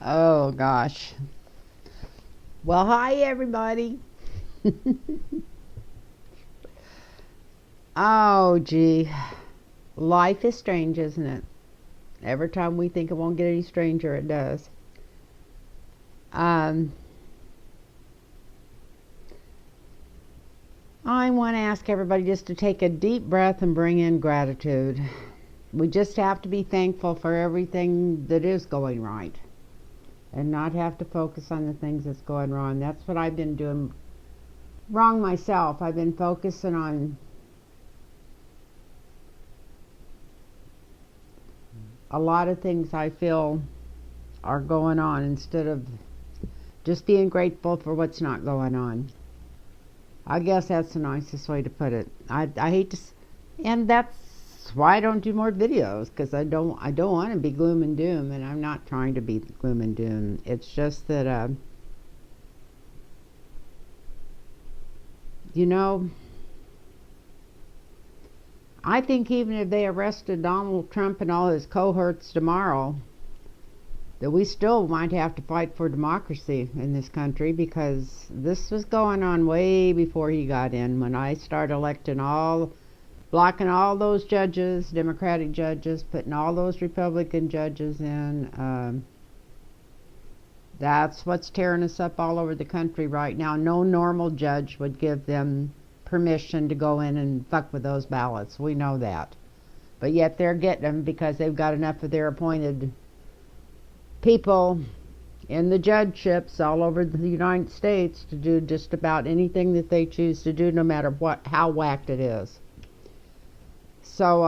Oh gosh. Well, hi everybody. Oh gee, life is strange, isn't it? Every time we think it won't get any stranger, it does. Um, I want to ask everybody just to take a deep breath and bring in gratitude. We just have to be thankful for everything that is going right and not have to focus on the things that's going wrong. That's what I've been doing wrong myself. I've been focusing on a lot of things I feel are going on instead of just being grateful for what's not going on. I guess that's the nicest way to put it. I hate to, and that's why I don't do more videos because I don't want to be gloom and doom, and I'm not trying to be gloom and doom. It's just that you know, I think even if they arrested Donald Trump and all his cohorts tomorrow, that we still might have to fight for democracy in this country because this was going on way before he got in. When I started electing blocking all those judges, Democratic judges, putting all those Republican judges in, that's what's tearing us up all over the country right now. No normal judge would give them permission to go in and fuck with those ballots. We know that. But yet they're getting them because they've got enough of their appointed people in the judgeships all over the United States to do just about anything that they choose to do, no matter how whacked it is. So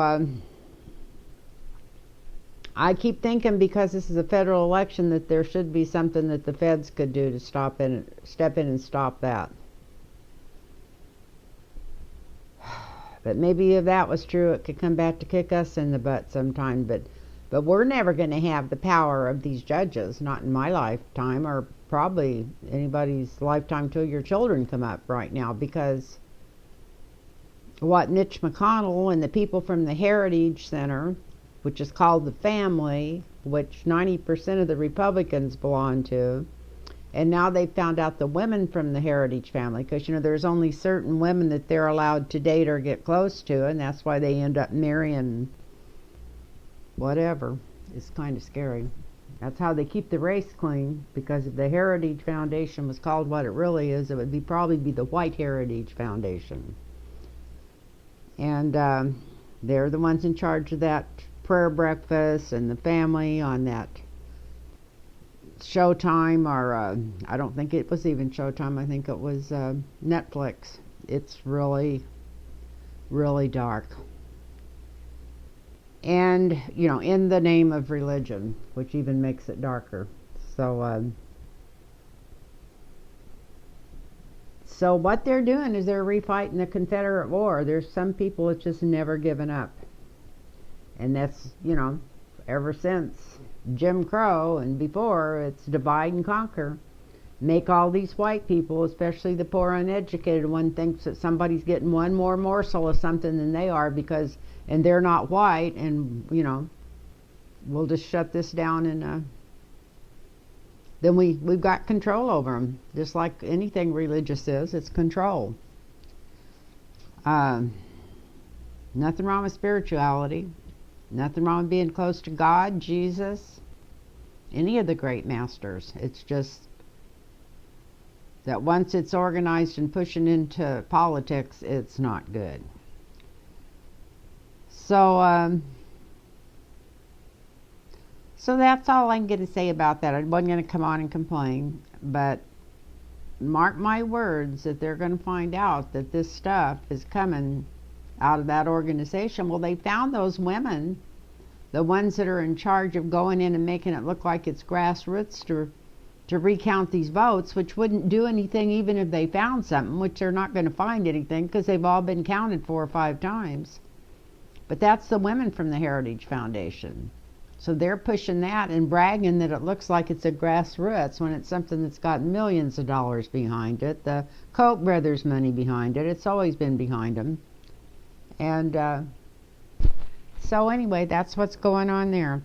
I keep thinking because this is a federal election that there should be something that the feds could do to step in and stop that. But maybe if that was true, it could come back to kick us in the butt sometime. But we're never going to have the power of these judges, not in my lifetime, or probably anybody's lifetime till your children come up right now, because what Mitch McConnell and the people from the Heritage Center, which is called the family, which 90% of the Republicans belong to, and now they found out the women from the Heritage family, because there's only certain women that they're allowed to date or get close to, and that's why they end up marrying whatever. It's kind of scary. That's how they keep the race clean, because if the Heritage Foundation was called what it really is, it would probably be the White Heritage Foundation. And they're the ones in charge of that prayer breakfast and the family on that Showtime, or I don't think it was even Showtime. I think it was Netflix. It's really, really dark. And, in the name of religion, which even makes it darker. So what they're doing is they're refighting the Confederate War. There's some people that's just never given up. And that's, ever since Jim Crow and before, it's divide and conquer. Make all these white people, especially the poor uneducated one, thinks that somebody's getting one more morsel of something than they are and they're not white, and we'll just shut this down, and then we've got control over them, just like anything religious is. It's control. Nothing wrong with spirituality. Nothing wrong with being close to God, Jesus, any of the great masters. It's just that once it's organized and pushing into politics, it's not good. So that's all I'm going to say about that. I wasn't going to come on and complain, but mark my words that they're going to find out that this stuff is coming out of that organization. Well, they found those women, the ones that are in charge of going in and making it look like it's grassroots to recount these votes, which wouldn't do anything even if they found something, which they're not going to find anything because they've all been counted 4 or 5 times. But that's the women from the Heritage Foundation. So they're pushing that and bragging that it looks like it's a grassroots when it's something that's got millions of dollars behind it. The Koch brothers' money behind it. It's always been behind them. And so anyway, that's what's going on there.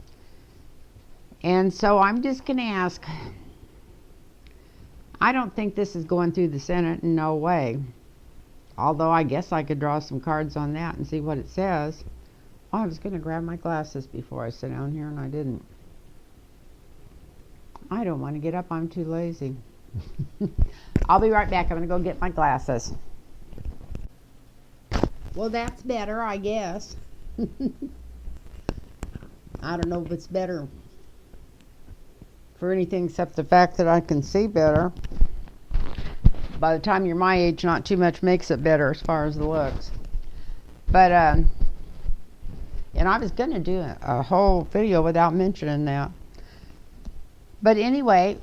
And so I'm just going to ask, I don't think this is going through the Senate, no way. Although I guess I could draw some cards on that and see what it says. Oh, I was going to grab my glasses before I sit down here and I didn't. I don't want to get up, I'm too lazy. I'll be right back. I'm going to go get my glasses. Well, that's better, I guess. I don't know if it's better for anything except the fact that I can see better. By the time you're my age, not too much makes it better as far as the looks. But, and I was going to do a whole video without mentioning that. But anyway,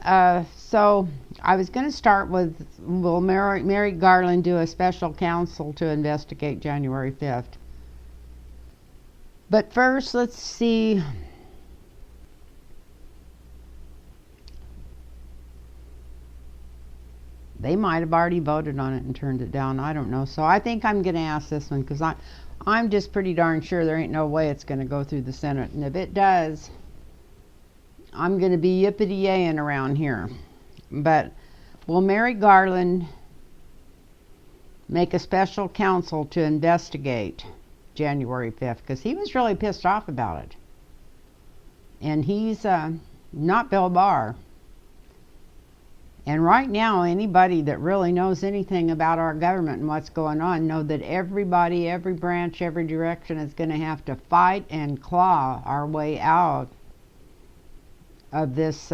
so I was going to start with, will Merric Garland do a special counsel to investigate January 5th? But first, let's see. They might have already voted on it and turned it down. I don't know. So I think I'm going to ask this one because I'm just pretty darn sure there ain't no way it's going to go through the Senate. And if it does, I'm going to be yippity-yaying around here. But will Merric Garland make a special counsel to investigate January 5th? Because he was really pissed off about it. And he's not Bill Barr. And right now, anybody that really knows anything about our government and what's going on know that everybody, every branch, every direction is going to have to fight and claw our way out of this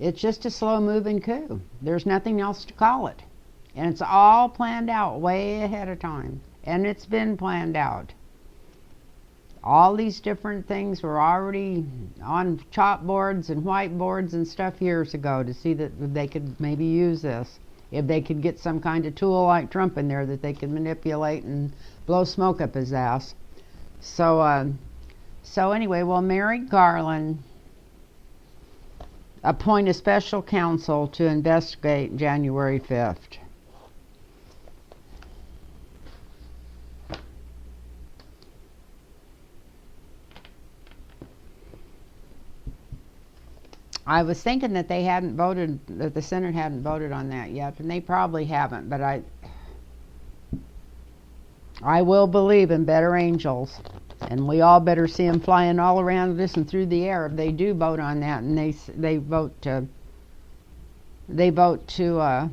it's just a slow-moving coup. There's nothing else to call it. And it's all planned out way ahead of time. And it's been planned out. All these different things were already on chalkboards and whiteboards and stuff years ago to see that they could maybe use this. If they could get some kind of tool like Trump in there that they could manipulate and blow smoke up his ass. So, so anyway, will Merric Garland appoint a special counsel to investigate January 5th? I was thinking that they hadn't voted, that the Senate hadn't voted on that yet, and they probably haven't, but I will believe in better angels, and we all better see them flying all around us and through the air if they do vote on that, and they vote to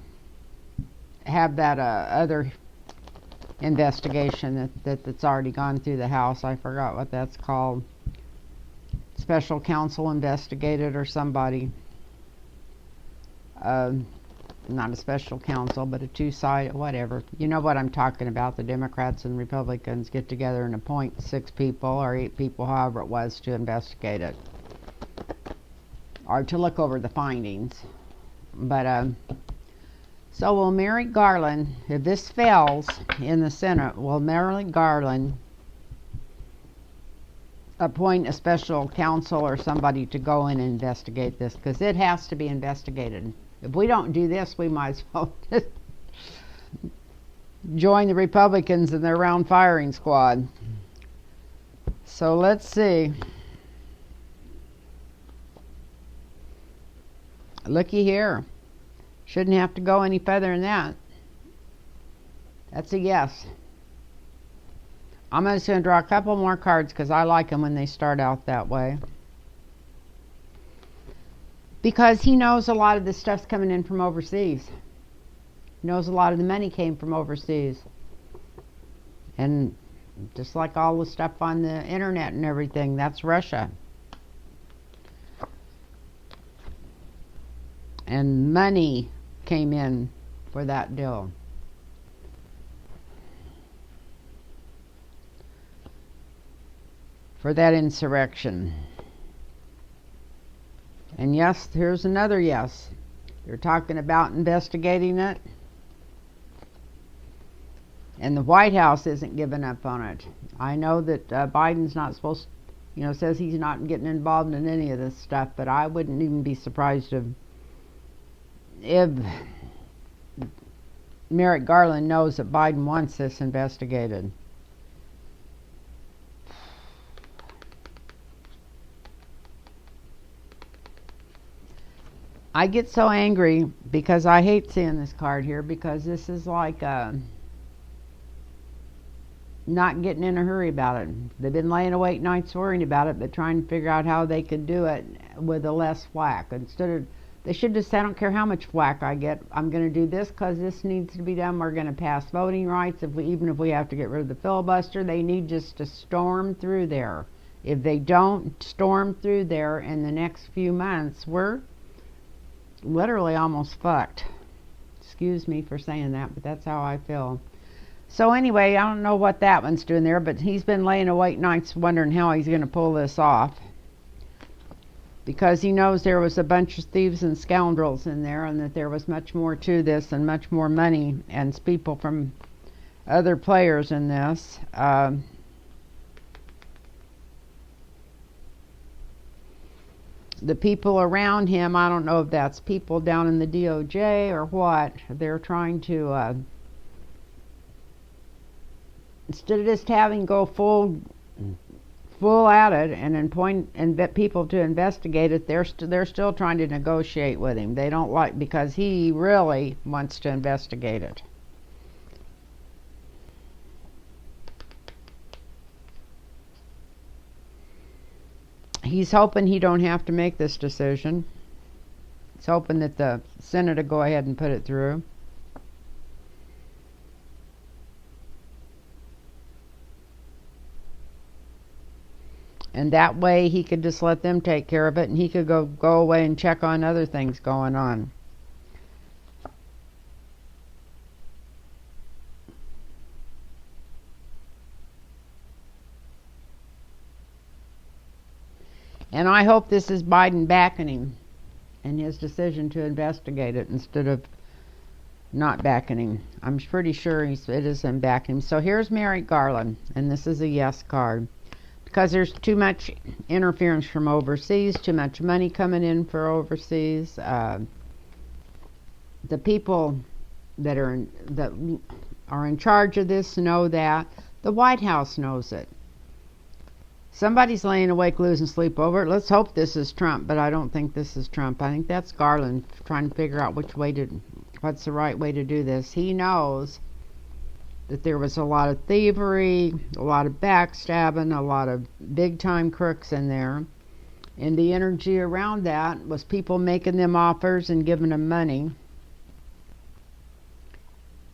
have that other investigation that's already gone through the House. I forgot what that's called. Special counsel investigated or somebody. Not a special counsel, but a two-sided, whatever. You know what I'm talking about. The Democrats and Republicans get together and appoint 6 people or 8 people, however it was, to investigate it. Or to look over the findings. But, so will Merric Garland, if this fails in the Senate, will Merric Garland appoint a special counsel or somebody to go in and investigate this? Because it has to be investigated. If we don't do this, we might as well join the Republicans in their round firing squad. So let's see. Looky here. Shouldn't have to go any further than that. That's a yes. I'm just going to draw a couple more cards because I like them when they start out that way. Because he knows a lot of this stuff's coming in from overseas. He knows a lot of the money came from overseas. And just like all the stuff on the internet and everything, that's Russia. And money came in for that deal. For that insurrection. And yes, here's another yes. You're talking about investigating it. And the White House isn't giving up on it. I know that Biden's not supposed to, says he's not getting involved in any of this stuff, but I wouldn't even be surprised if Merric Garland knows that Biden wants this investigated. I get so angry because I hate seeing this card here, because this is like not getting in a hurry about it. They've been laying awake nights worrying about it, but trying to figure out how they could do it with a less whack. Instead of, they should just say, I don't care how much whack I get, I'm going to do this because this needs to be done. We're going to pass voting rights, even if we have to get rid of the filibuster. They need just to storm through there. If they don't storm through there in the next few months, we're literally almost fucked. Excuse me for saying that, but that's how I feel. So anyway, I don't know what that one's doing there, but he's been laying awake nights wondering how he's going to pull this off, because he knows there was a bunch of thieves and scoundrels in there, and that there was much more to this and much more money and people from other players in this. The people around him, I don't know if that's people down in the DOJ or what, they're trying to instead of just having go full at it and appoint and get people to investigate it, they're still trying to negotiate with him. They don't like, because he really wants to investigate it. He's hoping he don't have to make this decision. He's hoping that the Senate will go ahead and put it through. And that way he could just let them take care of it, and he could go away and check on other things going on. And I hope this is Biden backing him in his decision to investigate it instead of not backing him. I'm pretty sure it is him backing him. So here's Merric Garland, and this is a yes card. Because there's too much interference from overseas, too much money coming in for overseas. The people that are in charge of this know that. The White House knows it. Somebody's laying awake losing sleep over it. Let's hope this is Trump, but I don't think this is Trump. I think that's Garland trying to figure out what's the right way to do this. He knows that there was a lot of thievery, a lot of backstabbing, a lot of big-time crooks in there. And the energy around that was people making them offers and giving them money.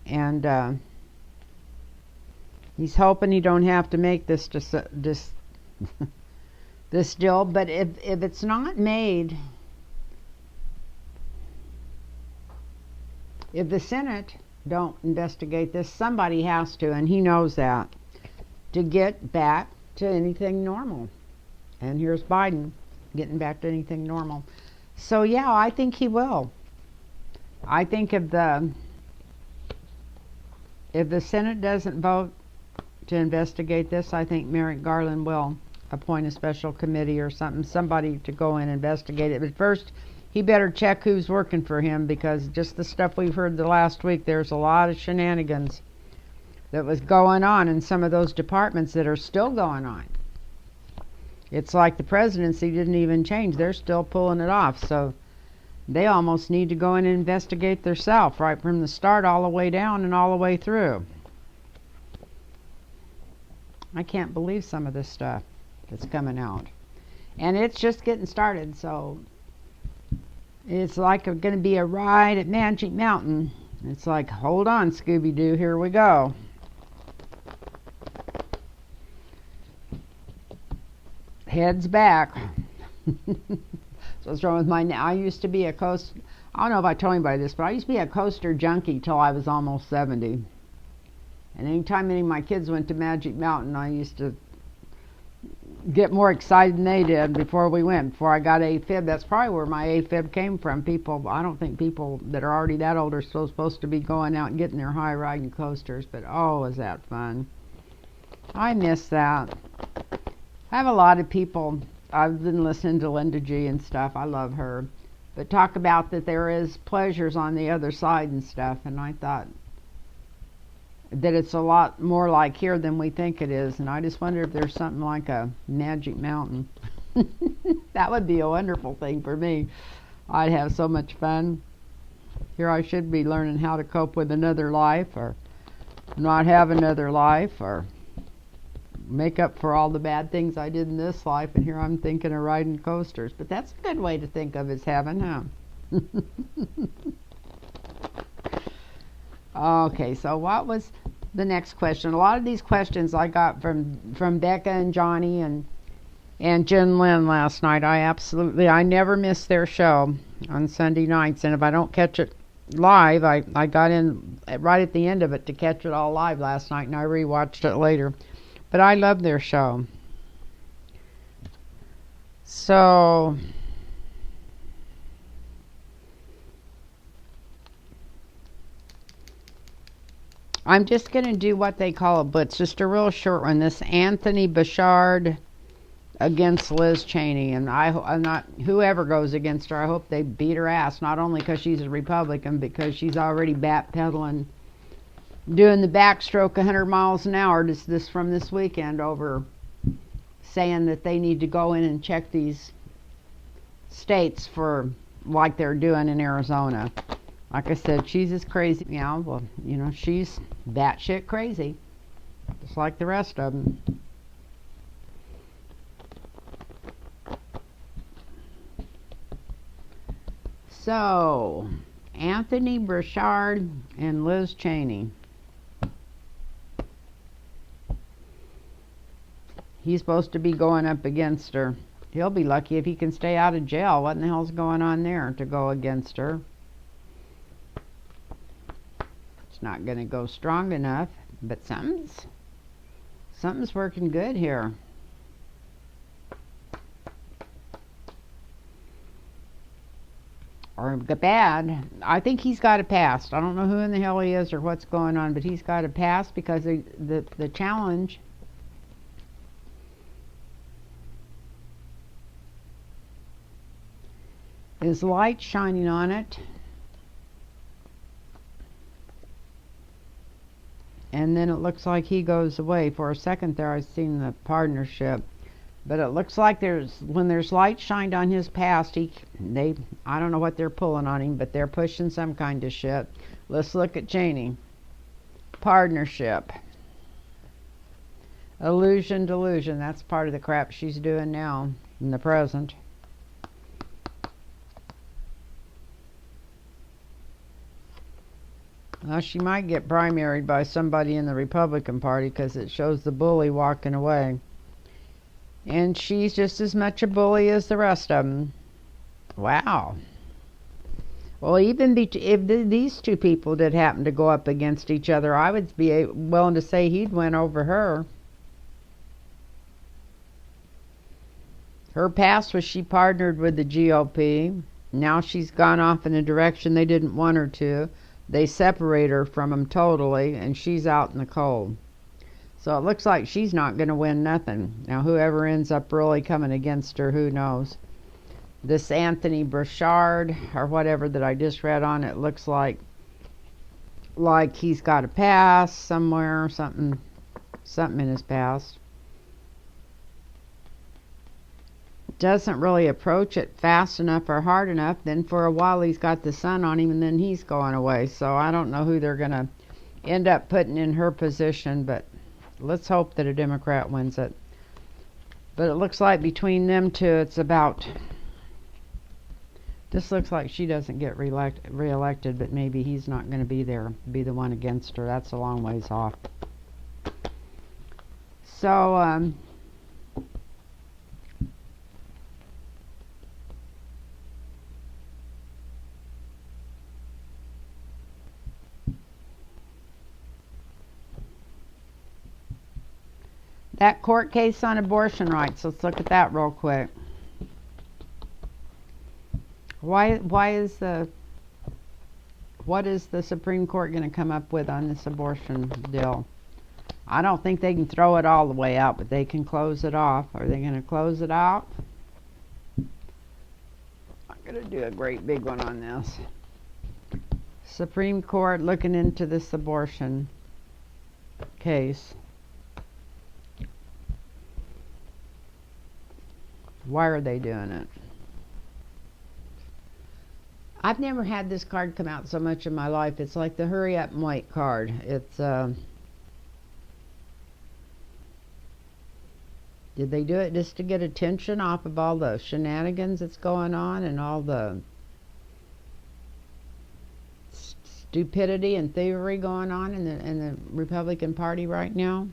And he's hoping he don't have to make this this deal. But if it's not made, if the Senate don't investigate this, somebody has to, and he knows that, to get back to anything normal. And here's Biden getting back to anything normal. So yeah, I think he will. I think if the Senate doesn't vote to investigate this, I think Merric Garland will appoint a special committee or somebody to go in and investigate it. But first, he better check who's working for him, because just the stuff we've heard the last week, there's a lot of shenanigans that was going on in some of those departments that are still going on. It's like the presidency didn't even change. They're still pulling it off. So they almost need to go in and investigate themselves right from the start all the way down and all the way through. I can't believe some of this stuff that's coming out. And it's just getting started, so it's like going to be a ride at Magic Mountain. It's like, hold on, Scooby-Doo, here we go. Heads back. So what's wrong with I used to be I don't know if I told anybody this, but I used to be a coaster junkie till I was almost 70. And anytime any of my kids went to Magic Mountain, I used to get more excited than they did before we went. Before I got AFib, that's probably where my AFib came from. I don't think people that are already that old are still supposed to be going out and getting their high riding coasters, but oh, is that fun. I miss that. I have a lot of people, I've been listening to Linda G and stuff, I love her, but talk about that there is pleasures on the other side and stuff, and I thought, that it's a lot more like here than we think it is. And I just wonder if there's something like a magic mountain. That would be a wonderful thing for me. I'd have so much fun. Here I should be learning how to cope with another life, or not have another life, or make up for all the bad things I did in this life, and here I'm thinking of riding coasters. But that's a good way to think of as heaven, huh? Okay, so what was the next question? A lot of these questions I got from Becca and Johnny and Jen Lynn last night. I never miss their show on Sunday nights, and if I don't catch it live, I got in right at the end of it to catch it all live last night, and I rewatched it later. But I love their show. So I'm just going to do what they call a blitz, just a real short one. This Anthony Bouchard against Liz Cheney, and I'm not, whoever goes against her, I hope they beat her ass, not only because she's a Republican, because she's already backpedaling, doing the backstroke 100 miles an hour, just this from this weekend, over saying that they need to go in and check these states for, like they're doing in Arizona. Like I said, she's as crazy. Yeah, well, you know, she's batshit crazy, just like the rest of them. So, Anthony Bouchard and Liz Cheney. He's supposed to be going up against her. He'll be lucky if he can stay out of jail. What in the hell's going on there to go against her? It's not going to go strong enough, but something's working good here. Or bad. I think he's got a pass. I don't know who in the hell he is or what's going on, but he's got a pass because the challenge is light shining on it, and then it looks like he goes away. For a second there I seen the partnership, but it looks like when there's light shined on his past, I don't know what they're pulling on him, but they're pushing some kind of shit. Let's look at Cheney. Partnership. Illusion, delusion. That's part of the crap she's doing now in the present. Well, she might get primaried by somebody in the Republican Party because it shows the bully walking away. And she's just as much a bully as the rest of them. Wow. Well, even if these two people did happen to go up against each other, I would be willing to say he'd win over her. Her past was she partnered with the GOP. Now she's gone off in a direction they didn't want her to. They separate her from them totally, and she's out in the cold. So it looks like she's not going to win nothing. Now, whoever ends up really coming against her, who knows? This Anthony Bouchard, or whatever that I just read on, it looks like he's got a pass somewhere, something in his past. Doesn't really approach it fast enough or hard enough. Then for a while he's got the sun on him, and then he's going away. So I don't know who they're going to end up putting in her position, but let's hope that a Democrat wins it. But it looks like between them two, it's about... This looks like she doesn't get reelected, but maybe he's not going to be the one against her. That's a long ways off. So, that court case on abortion rights, let's look at that real quick. What is the Supreme Court going to come up with on this abortion deal? I don't think they can throw it all the way out, but they can close it off. Are they going to close it out? I'm going to do a great big one on this. Supreme Court looking into this abortion. case. Why are they doing it? I've never had this card come out so much in my life. It's like the hurry up and wait card. It's did they do it just to get attention off of all the shenanigans that's going on and all the stupidity and thievery going on in the Republican Party right now?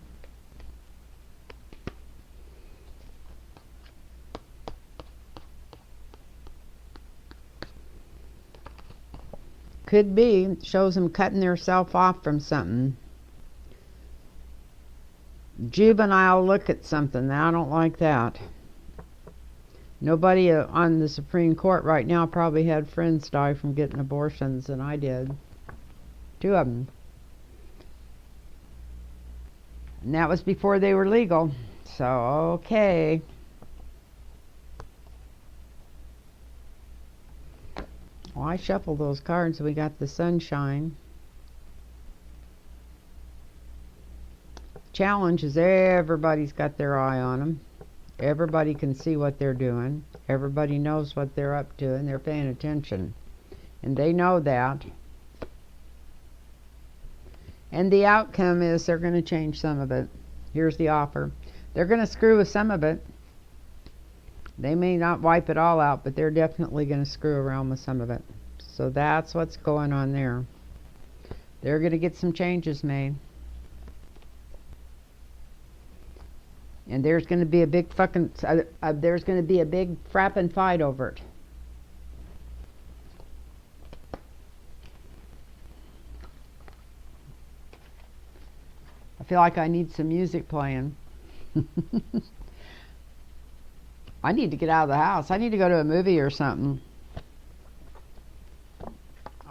Could be. Shows them cutting themselves off from something. Juvenile look at something. I don't like that. Nobody on the Supreme Court right now probably had friends die from getting abortions, and I did. 2 of them. And that was before they were legal. So, okay. Well, I shuffled those cards. We got the sunshine. Challenge is everybody's got their eye on them. Everybody can see what they're doing. Everybody knows what they're up to, and they're paying attention. And they know that. And the outcome is they're going to change some of it. Here's the offer. They're going to screw with some of it. They may not wipe it all out, but they're definitely going to screw around with some of it. So that's what's going on there. They're going to get some changes made. And there's going to be a big fucking, there's going to be a big frapping fight over it. I feel like I need some music playing. I need to get out of the house. I need to go to a movie or something.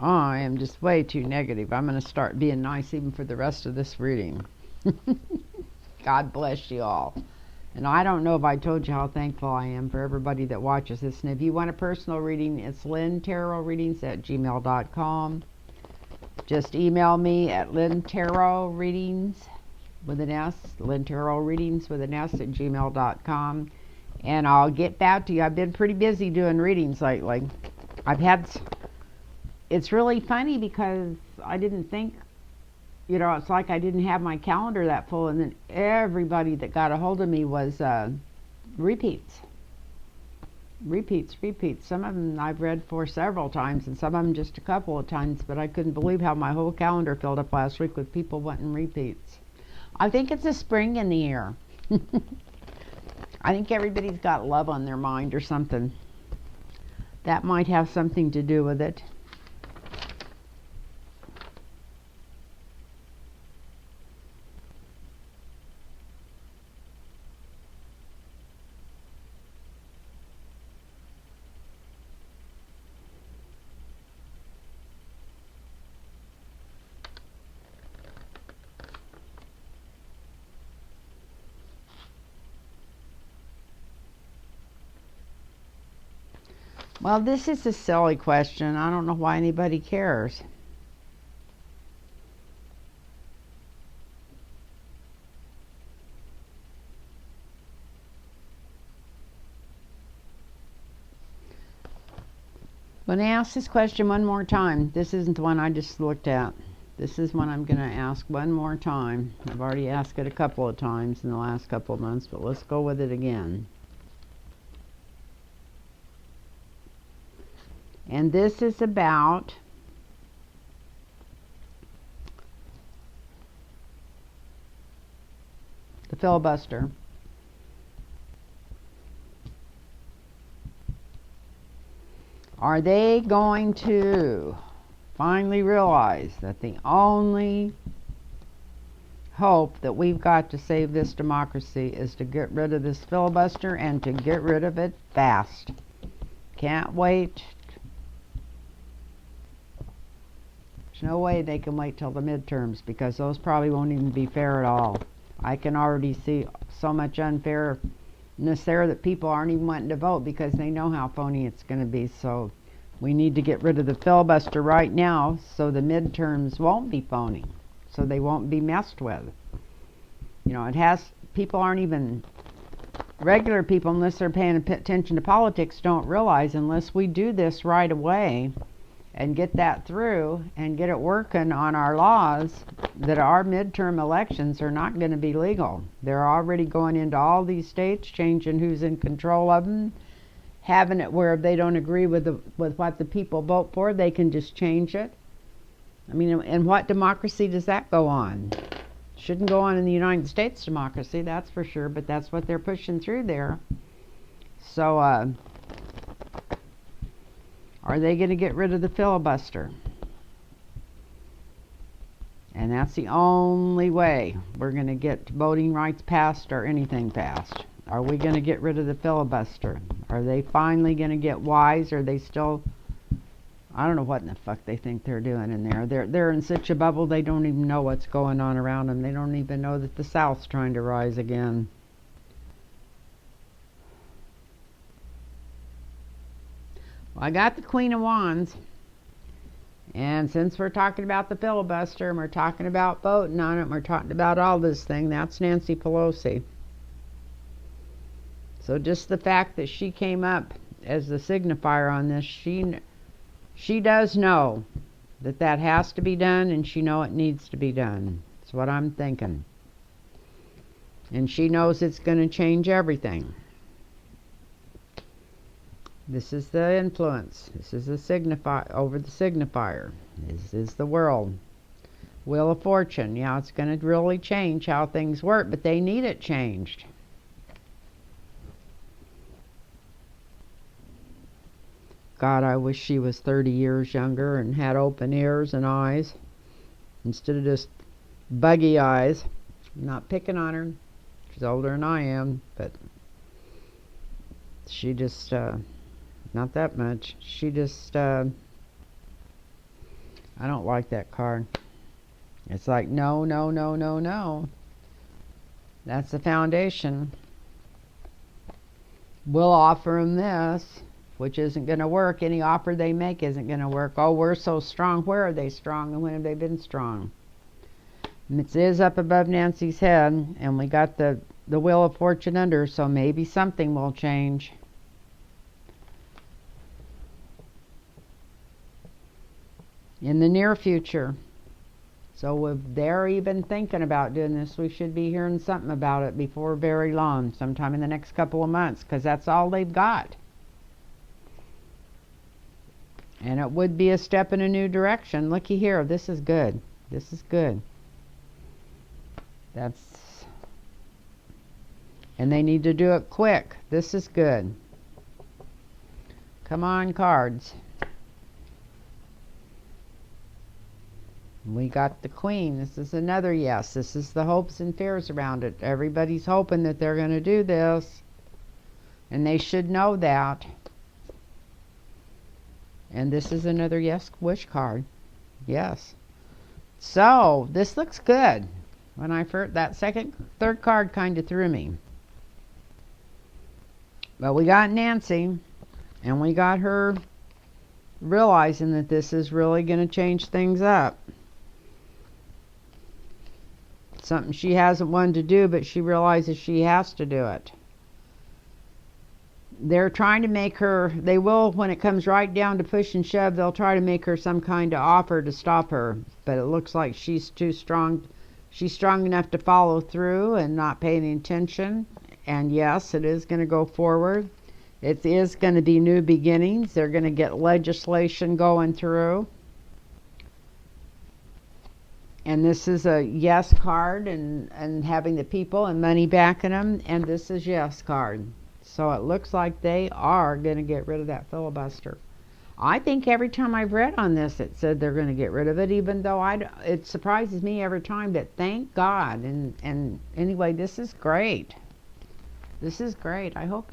Oh, I am just way too negative. I'm going to start being nice even for the rest of this reading. God bless you all. And I don't know if I told you how thankful I am for everybody that watches this. And if you want a personal reading, it's lynntarotreadings@gmail.com. Just email me at lynntarotreadings with an S, lynntarotreadings with an S @gmail.com. And I'll get back to you. I've been pretty busy doing readings lately. It's really funny because I didn't think, it's like I didn't have my calendar that full, and then everybody that got a hold of me was repeats. Repeats. Some of them I've read for several times, and some of them just a couple of times, but I couldn't believe how my whole calendar filled up last week with people wanting repeats. I think it's a spring in the air. I think everybody's got love on their mind or something. That might have something to do with it. Well, this is a silly question. I don't know why anybody cares. I'm going to ask this question one more time. This isn't the one I just looked at. This is one I'm going to ask one more time. I've already asked it a couple of times in the last couple of months, but let's go with it again. And this is about the filibuster. Are they going to finally realize that the only hope that we've got to save this democracy is to get rid of this filibuster, and to get rid of it fast? Can't wait. There's no way they can wait till the midterms, because those probably won't even be fair at all. I can already see so much unfairness there that people aren't even wanting to vote because they know how phony it's going to be. So we need to get rid of the filibuster right now so the midterms won't be phony, so they won't be messed with. You know, people aren't even, regular people, unless they're paying attention to politics, don't realize unless we do this right away and get that through and get it working on our laws, that our midterm elections are not going to be legal. They're already going into all these states, changing who's in control of them, having it where if they don't agree with what the people vote for, they can just change it. I mean, and what democracy does that go on? Shouldn't go on in the United States democracy, that's for sure, but that's what they're pushing through there. So, are they going to get rid of the filibuster? And that's the only way we're going to get voting rights passed or anything passed. Are we going to get rid of the filibuster? Are they finally going to get wise? Or are they still, I don't know what in the fuck they think they're doing in there. They're in such a bubble they don't even know what's going on around them. They don't even know that the South's trying to rise again. Well, I got the Queen of Wands. And since we're talking about the filibuster and we're talking about voting on it and we're talking about all this thing, that's Nancy Pelosi. So just the fact that she came up as the signifier on this, she does know that has to be done, and she knows it needs to be done. That's what I'm thinking. And she knows it's going to change everything. This is the influence. This is the over the signifier. This is the world. Wheel of Fortune. Yeah, it's going to really change how things work, but they need it changed. God, I wish she was 30 years younger and had open ears and eyes instead of just buggy eyes. I'm not picking on her. She's older than I am, but she just, not that much. She just, I don't like that card. It's like, no, no, no, no, no. That's the foundation. We'll offer them this, which isn't going to work. Any offer they make isn't going to work. Oh, we're so strong. Where are they strong, and when have they been strong? And it is up above Nancy's head, and we got the Wheel of Fortune under, so maybe something will change. In the near future. So if they're even thinking about doing this, we should be hearing something about it before very long, sometime in the next couple of months, because that's all they've got. And it would be a step in a new direction. Looky here, this is good. This is good. And they need to do it quick. This is good. Come on, cards. We got the Queen. This is another yes. This is the hopes and fears around it. Everybody's hoping that they're going to do this. And they should know that. And this is another yes wish card. Yes. So, this looks good. When I first, that third card kind of threw me. But we got Nancy. And we got her realizing that this is really going to change things up. Something she hasn't wanted to do, but she realizes she has to do it. They're trying to make her, they will, when it comes right down to push and shove, they'll try to make her some kind of offer to stop her. But it looks like she's too strong. She's strong enough to follow through and not pay any attention. And yes, it is going to go forward. It is going to be new beginnings. They're going to get legislation going through. And this is a yes card, and having the people and money backing them. And this is yes card. So it looks like they are going to get rid of that filibuster. I think every time I've read on this, it said they're going to get rid of it, even though it surprises me every time. But thank God. And anyway, this is great. This is great. I hope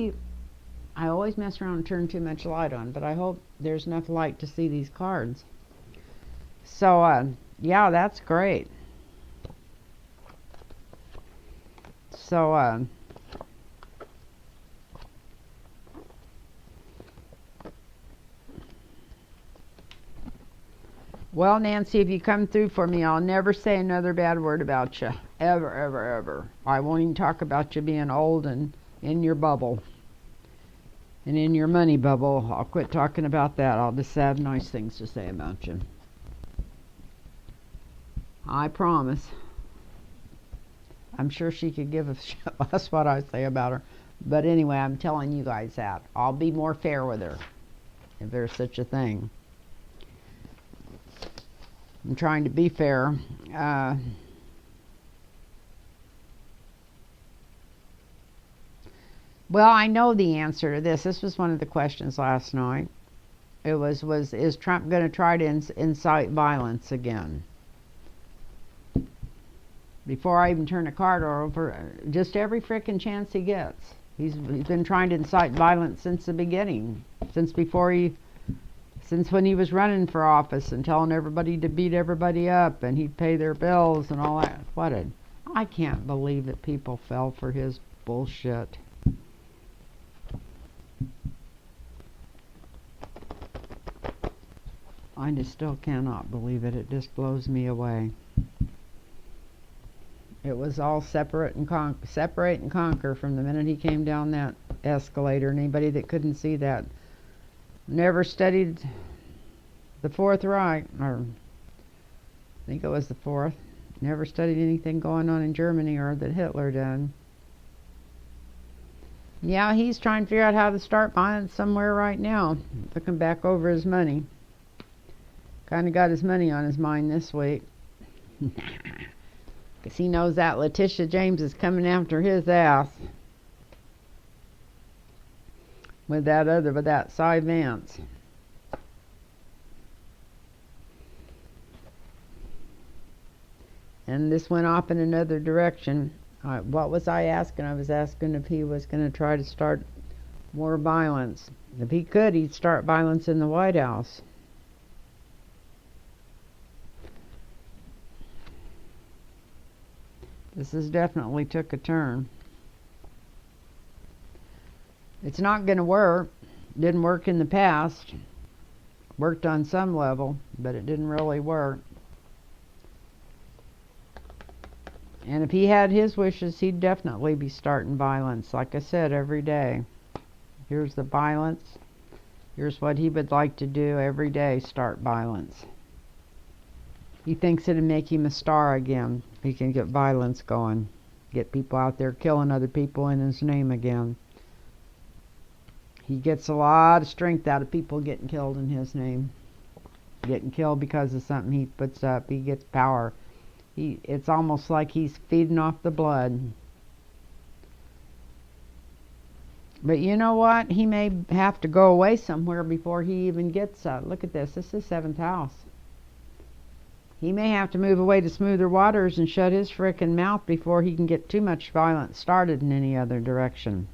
I always mess around and turn too much light on, but I hope there's enough light to see these cards. So, yeah, that's great. So, Well, Nancy, if you come through for me, I'll never say another bad word about you. Ever, ever, ever. I won't even talk about you being old and in your bubble. And in your money bubble. I'll quit talking about that. I'll just have nice things to say about you. I promise. I'm sure she could give a shit. That's what I say about her. But anyway, I'm telling you guys that. I'll be more fair with her. If there's such a thing. I'm trying to be fair. Well, I know the answer to this. This was one of the questions last night. It was is Trump going to try to incite violence again? Before I even turn the card over, just every frickin' chance he gets. He's been trying to incite violence since the beginning. Since when he was running for office and telling everybody to beat everybody up and he'd pay their bills and all that. I can't believe that people fell for his bullshit. I just still cannot believe it. It just blows me away. It was all separate and conquer from the minute he came down that escalator. And anybody that couldn't see that never studied the Fourth Reich, or I think it was the Fourth. Never studied anything going on in Germany or that Hitler did. Yeah, he's trying to figure out how to start violence somewhere right now. Looking back over his money. Kind of got his money on his mind this week. Because he knows that Letitia James is coming after his ass. With that Cy Vance. And this went off in another direction. What was I asking? I was asking if he was going to try to start more violence. If he could, he'd start violence in the White House. This has definitely took a turn. It's not going to work. Didn't work in the past. Worked on some level, but it didn't really work. And if he had his wishes, he'd definitely be starting violence. Like I said, every day. Here's the violence. Here's what he would like to do every day, start violence. He thinks it'd make him a star again. He can get violence going. Get people out there killing other people in his name again. He gets a lot of strength out of people getting killed in his name. Getting killed because of something he puts up. He gets power. It's almost like he's feeding off the blood. But you know what? He may have to go away somewhere before he even gets look at this. This is 7th house. He may have to move away to smoother waters and shut his frickin' mouth before he can get too much violence started in any other direction.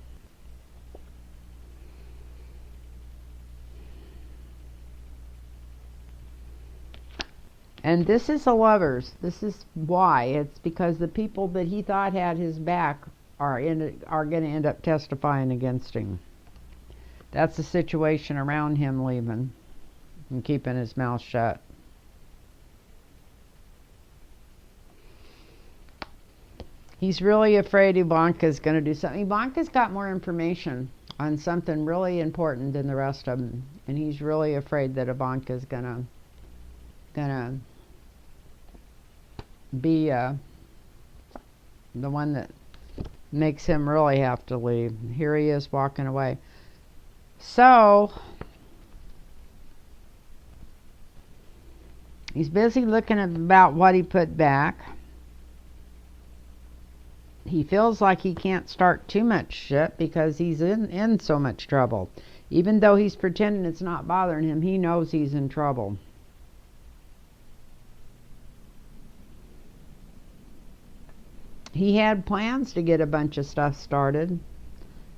And this is the lovers. This is why. It's because the people that he thought had his back are going to end up testifying against him. That's the situation around him leaving and keeping his mouth shut. He's really afraid Ivanka's going to do something. Ivanka's got more information on something really important than the rest of them. And he's really afraid that Ivanka's going to be the one that makes him really have to leave. Here he is walking away. So he's busy looking at about what he put back. He feels like he can't start too much shit because he's in so much trouble. Even though he's pretending it's not bothering him, he knows he's in trouble. He had plans to get a bunch of stuff started,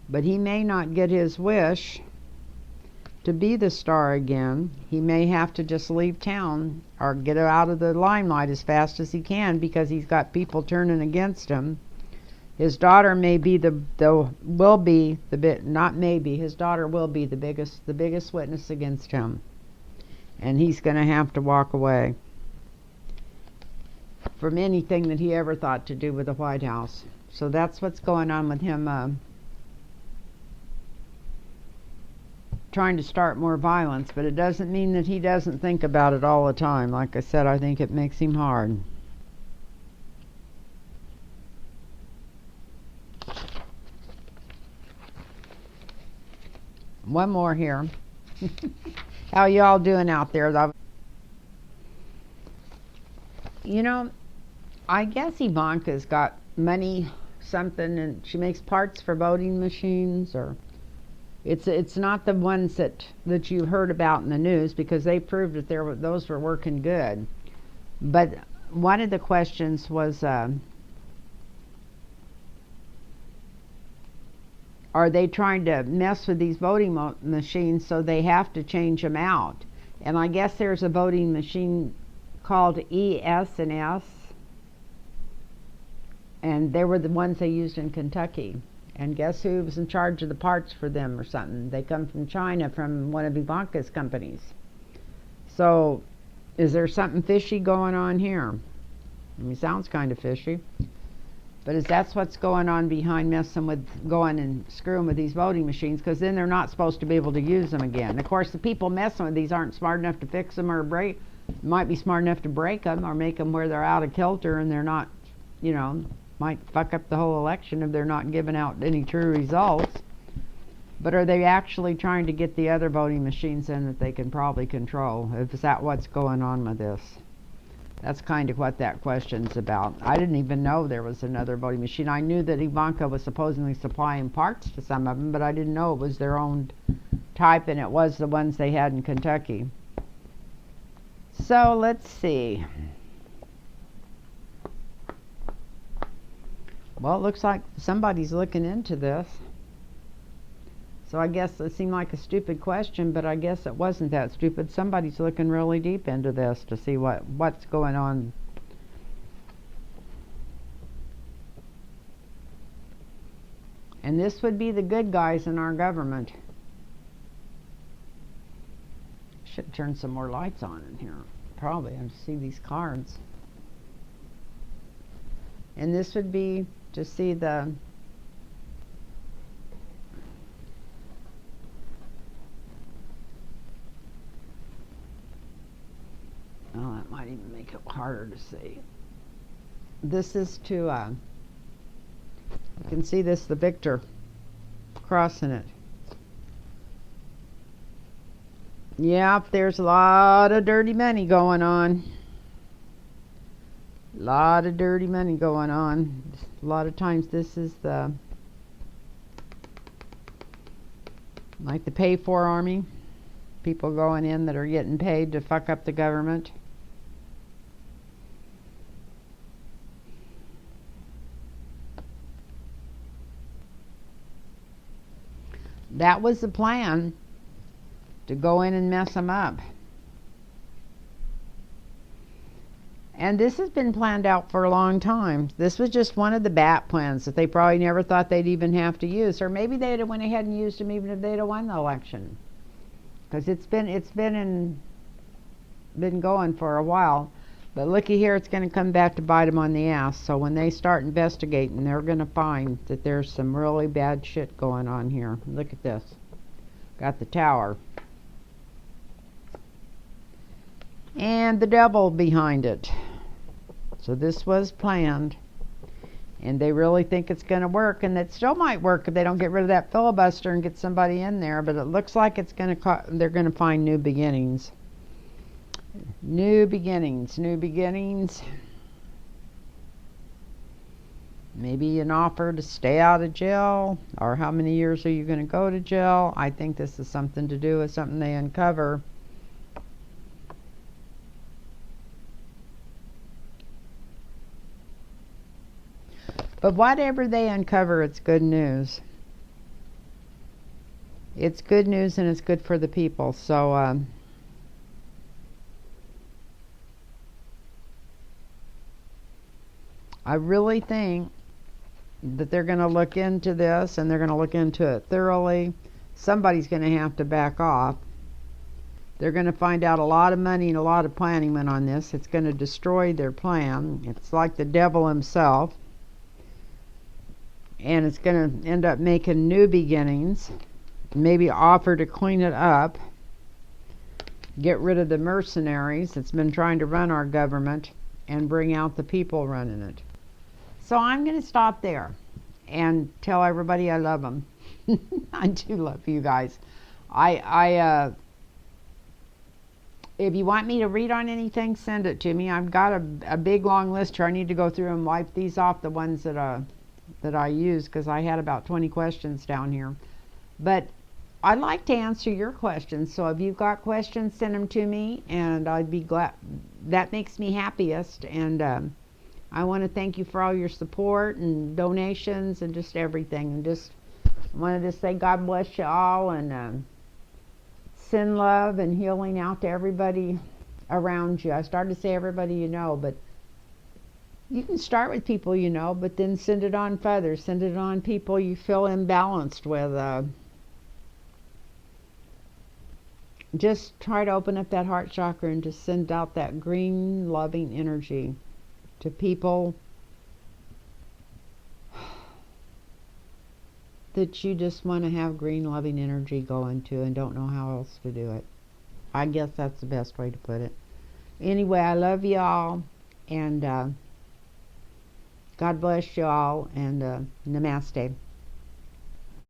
but he may not get his wish to be the star again. He may have to just leave town or get out of the limelight as fast as he can because he's got people turning against him. His daughter may be his daughter will be the biggest witness against him. And he's going to have to walk away from anything that he ever thought to do with the White House. So that's what's going on with him trying to start more violence, but it doesn't mean that he doesn't think about it all the time. Like I said, I think it makes him hard. One more here. How y'all doing out there? You know, I guess Ivanka's got money, something, and she makes parts for voting machines, or it's not the ones that you heard about in the news, because they proved that those were working good. But one of the questions was, are they trying to mess with these voting machines so they have to change them out? And I guess there's a voting machine called ES&S, and they were the ones they used in Kentucky. And guess who was in charge of the parts for them or something? They come from China, from one of Ivanka's companies. So is there something fishy going on here? I mean, sounds kind of fishy. But that's what's going on behind messing with, going and screwing with these voting machines, because then they're not supposed to be able to use them again. Of course, the people messing with these aren't smart enough to fix them or might be smart enough to break them or make them where they're out of kilter, and they're not, might fuck up the whole election if they're not giving out any true results. But are they actually trying to get the other voting machines in that they can probably control? Is that what's going on with this? That's kind of what that question's about. I didn't even know there was another voting machine. I knew that Ivanka was supposedly supplying parts to some of them, but I didn't know it was their own type, and it was the ones they had in Kentucky. So let's see. Well, it looks like somebody's looking into this. So I guess it seemed like a stupid question, but I guess it wasn't that stupid. Somebody's looking really deep into this to see what's going on. And this would be the good guys in our government. Should turn some more lights on in here. Probably. I see these cards. And this would be to see the oh, that might even make it harder to see. This is to you can see this, the victor crossing it. Yep, there's a lot of dirty money going on. A lot of dirty money going on. A lot of times this is like the pay for army. People going in that are getting paid to fuck up the government. That was the plan, to go in and mess them up. And this has been planned out for a long time. This was just one of the bat plans that they probably never thought they'd even have to use. Or maybe they'd have went ahead and used them even if they'd have won the election. Because it's been going for a while. But looky here, it's going to come back to bite them on the ass. So when they start investigating, they're going to find that there's some really bad shit going on here. Look at this. Got the tower. And the devil behind it. So this was planned. And they really think it's going to work. And it still might work if they don't get rid of that filibuster and get somebody in there. But it looks like it's going to they're going to find new beginnings. New beginnings. New beginnings. Maybe an offer to stay out of jail. Or how many years are you going to go to jail? I think this is something to do with something they uncover. But whatever they uncover, it's good news. It's good news, and it's good for the people. So, I really think that they're going to look into this, and they're going to look into it thoroughly. Somebody's going to have to back off. They're going to find out a lot of money and a lot of planning went on this. It's going to destroy their plan. It's like the devil himself. And it's going to end up making new beginnings. Maybe offer to clean it up. Get rid of the mercenaries that's been trying to run our government and bring out the people running it. So I'm going to stop there and tell everybody I love them. I do love you guys. If you want me to read on anything, send it to me. I've got a big long list here. I need to go through and wipe these off, the ones that I use, because I had about 20 questions down here. But I'd like to answer your questions. So if you've got questions, send them to me, and I'd be glad. That makes me happiest. And I want to thank you for all your support and donations and just everything. And just wanted to say God bless you all, and send love and healing out to everybody around you. I started to say everybody you know, but you can start with people you know, but then send it on further. Send it on people you feel imbalanced with. Just try to open up that heart chakra and just send out that green, loving energy to people that you just want to have green, loving energy going to and don't know how else to do it. I guess that's the best way to put it. Anyway, I love you all, and God bless you all, and namaste.